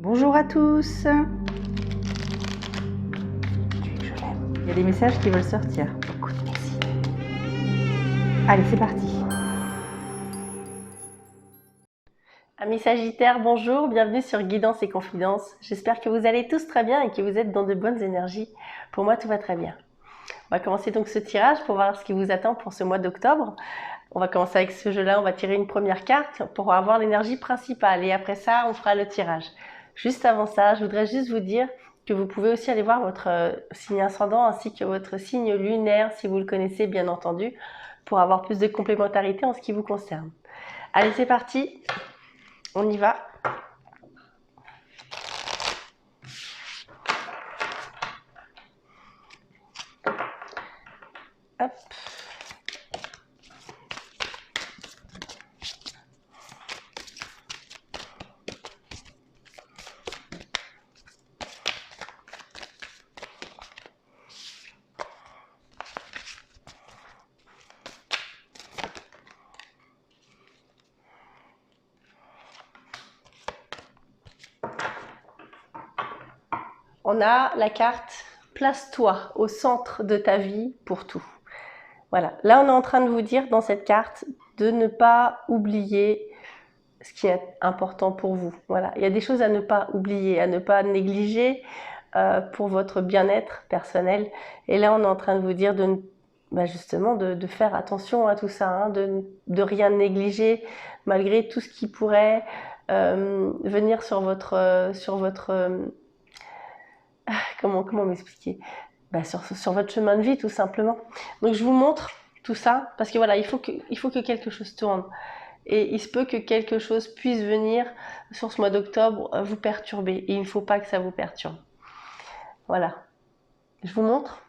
Bonjour à tous. Il y a des messages qui veulent sortir. Écoute, merci. Allez, c'est parti. Amis Sagittaires, bonjour, bienvenue sur Guidance et Confidences. J'espère que vous allez tous très bien et que vous êtes dans de bonnes énergies. Pour moi, tout va très bien. On va commencer donc ce tirage pour voir ce qui vous attend pour ce mois d'octobre. On va commencer avec ce jeu-là, on va tirer une première carte pour avoir l'énergie principale et après ça, on fera le tirage. Juste avant ça, je voudrais juste vous dire que vous pouvez aussi aller voir votre signe ascendant ainsi que votre signe lunaire, si vous le connaissez bien entendu, pour avoir plus de complémentarité en ce qui vous concerne. Allez, c'est parti, on y va. Hop. On a la carte « Place-toi au centre de ta vie pour tout ». Voilà, là on est en train de vous dire dans cette carte de ne pas oublier ce qui est important pour vous. Voilà, il y a des choses à ne pas oublier, à ne pas négliger pour votre bien-être personnel. Et là on est en train de vous dire de justement de faire attention à tout ça, hein, de rien négliger malgré tout ce qui pourrait venir sur votre comment m'expliquer, sur votre chemin de vie tout simplement. Donc je vous montre tout ça parce que voilà, il faut que quelque chose tourne et il se peut que quelque chose puisse venir sur ce mois d'octobre vous perturber et il ne faut pas que ça vous perturbe. Voilà, je vous montre.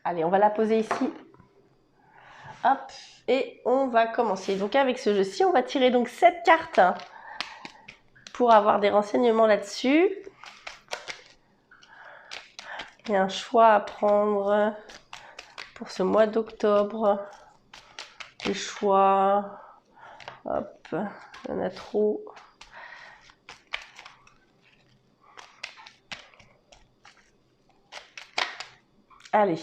Allez, on va la poser ici. Hop, et on va commencer. Donc avec ce jeu-ci, on va tirer donc 7 cartes pour avoir des renseignements là-dessus. Il y a un choix à prendre pour ce mois d'octobre. Les choix, hop, il y en a trop. Allez,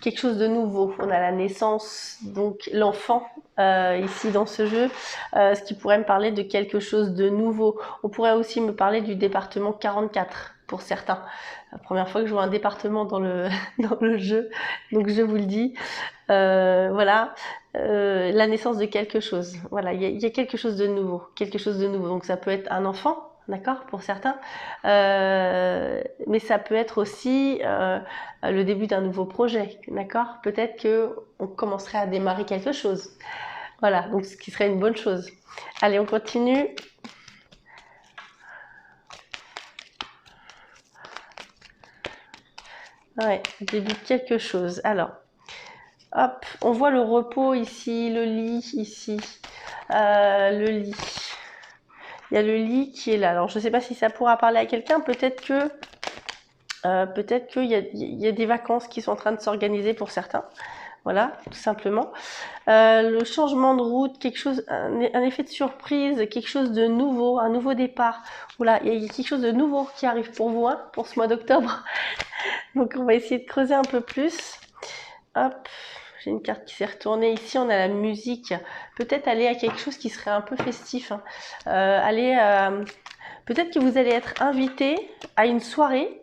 quelque chose de nouveau. On a la naissance, donc l'enfant ici dans ce jeu, ce qui pourrait me parler de quelque chose de nouveau. On pourrait aussi me parler du département 44 pour certains. La première fois que je vois un département dans le, dans le jeu, donc je vous le dis. Voilà, la naissance de quelque chose. Voilà, il y a quelque chose de nouveau, Donc ça peut être un enfant. D'accord, pour certains, mais ça peut être aussi le début d'un nouveau projet, d'accord. Peut-être que on commencerait à démarrer quelque chose, voilà, donc ce qui serait une bonne chose. Allez, on continue. Ouais, début de quelque chose. Alors, hop, on voit le repos ici, le lit ici, le lit. Il y a le lit qui est là. Alors, je ne sais pas si ça pourra parler à quelqu'un. Peut-être qu'il y a des vacances qui sont en train de s'organiser pour certains. Voilà, tout simplement. Le changement de route, quelque chose, un effet de surprise, quelque chose de nouveau, un nouveau départ. Voilà, il y a quelque chose de nouveau qui arrive pour vous, hein, pour ce mois d'octobre. Donc, on va essayer de creuser un peu plus. Hop. J'ai une carte qui s'est retournée. Ici, on a la musique. Peut-être aller à quelque chose qui serait un peu festif. Hein. Peut-être que vous allez être invité à une soirée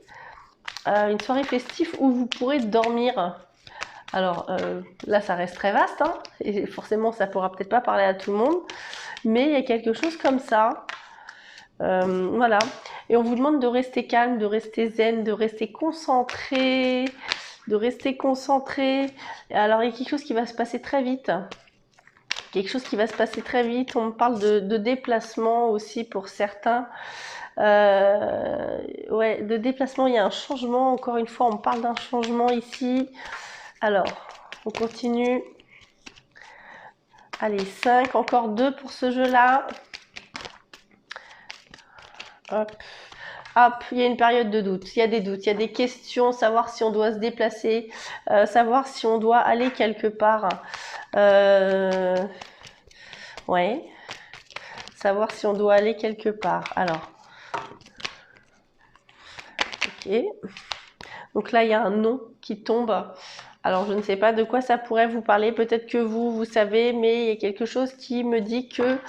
festive où vous pourrez dormir. Alors là, ça reste très vaste. Hein, et forcément, ça pourra peut-être pas parler à tout le monde. Mais il y a quelque chose comme ça. Voilà. Et on vous demande de rester calme, de rester zen, de rester concentré. Alors, il y a quelque chose qui va se passer très vite. On me parle de déplacement aussi pour certains. Ouais, de déplacement, il y a un changement. Encore une fois, on parle d'un changement ici. Alors, on continue. Allez, 5, encore 2 pour ce jeu-là. Hop. Hop, il y a une période de doute, il y a des doutes, il y a des questions, savoir si on doit se déplacer, savoir si on doit aller quelque part. Ouais. Savoir si on doit aller quelque part. Alors. Ok. Donc là, il y a un nom qui tombe. Alors, je ne sais pas de quoi ça pourrait vous parler. Peut-être que vous savez, mais il y a quelque chose qui me dit que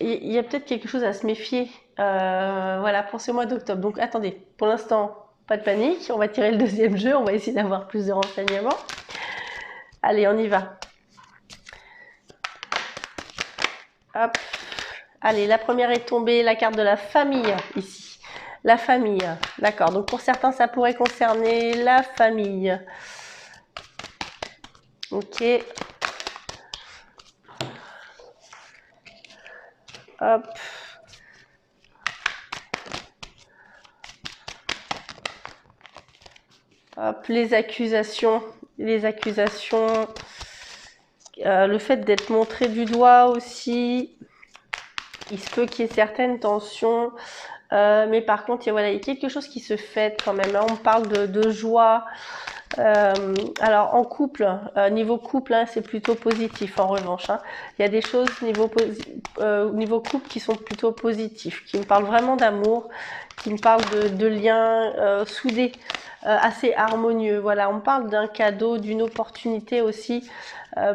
il y a peut-être quelque chose à se méfier. Voilà, pour ce mois d'octobre. Donc, attendez. Pour l'instant, pas de panique. On va tirer le deuxième jeu. On va essayer d'avoir plus de renseignements. Allez, on y va. Hop. Allez, la première est tombée. La carte de la famille, ici. La famille, d'accord. Donc pour certains, ça pourrait concerner la famille. Ok. Hop. Hop, les accusations. Les accusations. Le fait d'être montré du doigt aussi. Il se peut qu'il y ait certaines tensions. Mais par contre, voilà, il y a quelque chose qui se fête quand même. Hein. On parle de joie. Alors en couple, niveau couple, hein, c'est plutôt positif en revanche. Hein. Il y a des choses niveau couple qui sont plutôt positifs, qui me parlent vraiment d'amour, qui me parlent de liens soudés, assez harmonieux. Voilà, on parle d'un cadeau, d'une opportunité aussi.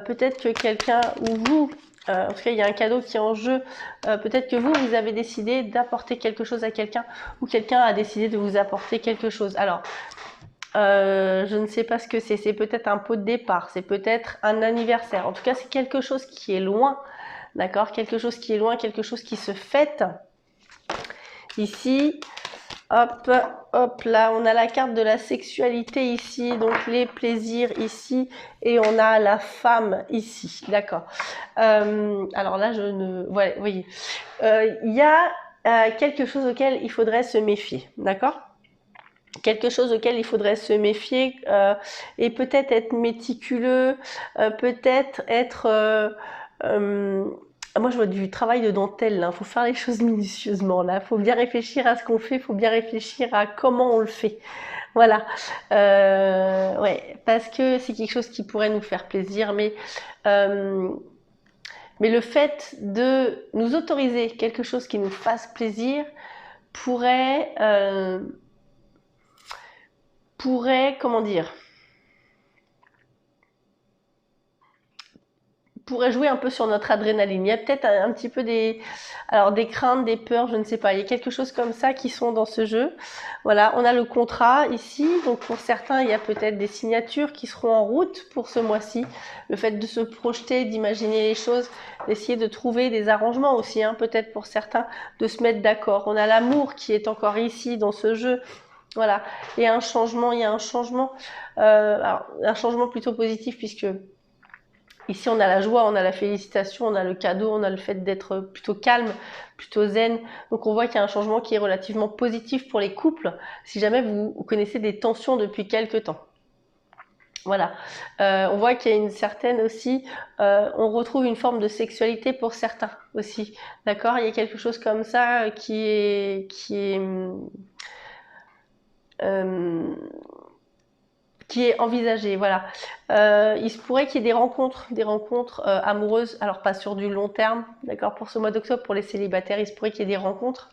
Peut-être que quelqu'un ou vous, en tout cas il y a un cadeau qui est en jeu, peut-être que vous avez décidé d'apporter quelque chose à quelqu'un ou quelqu'un a décidé de vous apporter quelque chose. Alors, je ne sais pas ce que c'est. C'est peut-être un pot de départ, c'est peut-être un anniversaire. En tout cas, c'est quelque chose qui est loin, d'accord? Quelque chose qui est loin, quelque chose qui se fête. Ici, hop, hop, là, on a la carte de la sexualité ici, donc les plaisirs ici, et on a la femme ici, d'accord? Alors là, je ne... Ouais, vous voyez. Il y a quelque chose auquel il faudrait se méfier, d'accord? Quelque chose auquel il faudrait se méfier et peut-être être méticuleux, peut-être être... moi, je vois du travail de dentelle. Il faut faire les choses minutieusement. Il faut bien réfléchir à ce qu'on fait. Il faut bien réfléchir à comment on le fait. Voilà. Ouais, parce que c'est quelque chose qui pourrait nous faire plaisir. Mais le fait de nous autoriser quelque chose qui nous fasse plaisir pourrait... comment dire, pourrait jouer un peu sur notre adrénaline. Il y a peut-être un petit peu des craintes, des peurs, je ne sais pas. Il y a quelque chose comme ça qui sont dans ce jeu. Voilà, on a le contrat ici. Donc pour certains, il y a peut-être des signatures qui seront en route pour ce mois-ci. Le fait de se projeter, d'imaginer les choses, d'essayer de trouver des arrangements aussi, hein, peut-être pour certains, de se mettre d'accord. On a l'amour qui est encore ici dans ce jeu. Voilà, il y a un changement, alors, un changement plutôt positif puisque ici on a la joie, on a la félicitation, on a le cadeau, on a le fait d'être plutôt calme, plutôt zen. Donc on voit qu'il y a un changement qui est relativement positif pour les couples si jamais vous connaissez des tensions depuis quelques temps. Voilà, on voit qu'il y a une certaine aussi, on retrouve une forme de sexualité pour certains aussi, d'accord? Il y a quelque chose comme ça qui est envisagé, voilà. Il se pourrait qu'il y ait des rencontres amoureuses, alors pas sur du long terme, d'accord, pour ce mois d'octobre, pour les célibataires, il se pourrait qu'il y ait des rencontres,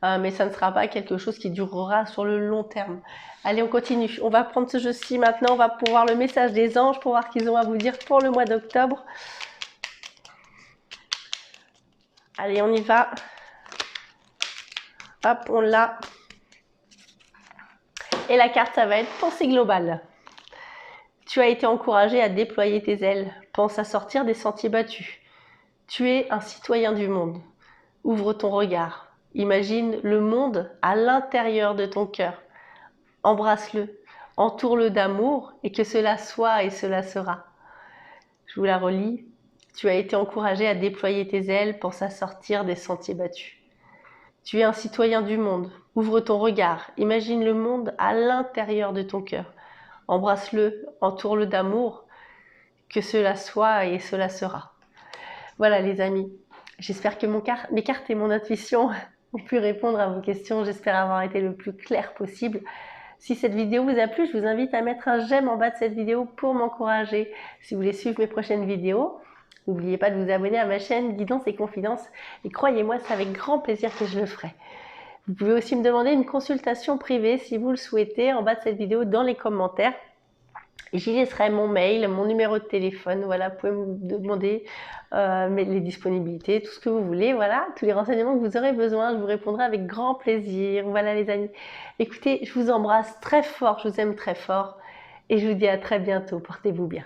mais ça ne sera pas quelque chose qui durera sur le long terme. Allez, on continue. On va prendre ce jeu-ci maintenant, on va pouvoir le message des anges pour voir ce qu'ils ont à vous dire pour le mois d'octobre. Allez, on y va. Hop, on l'a. Et la carte, ça va être pensée globale. Tu as été encouragé à déployer tes ailes. Pense à sortir des sentiers battus. Tu es un citoyen du monde. Ouvre ton regard. Imagine le monde à l'intérieur de ton cœur. Embrasse-le. Entoure-le d'amour et que cela soit et cela sera. Je vous la relis. Tu as été encouragé à déployer tes ailes. Pense à sortir des sentiers battus. Tu es un citoyen du monde. Ouvre ton regard. Imagine le monde à l'intérieur de ton cœur. Embrasse-le. Entoure-le d'amour. Que cela soit et cela sera. Voilà les amis, j'espère que mes cartes et mon intuition ont pu répondre à vos questions. J'espère avoir été le plus clair possible. Si cette vidéo vous a plu, je vous invite à mettre un j'aime en bas de cette vidéo pour m'encourager. Si vous voulez suivre mes prochaines vidéos, n'oubliez pas de vous abonner à ma chaîne Guidance et Confidence. Et croyez-moi, c'est avec grand plaisir que je le ferai. Vous pouvez aussi me demander une consultation privée si vous le souhaitez en bas de cette vidéo dans les commentaires. J'y laisserai mon mail, mon numéro de téléphone, voilà, vous pouvez me demander les disponibilités, tout ce que vous voulez, voilà, tous les renseignements que vous aurez besoin, je vous répondrai avec grand plaisir, voilà les amis. Écoutez, je vous embrasse très fort, je vous aime très fort et je vous dis à très bientôt, portez-vous bien.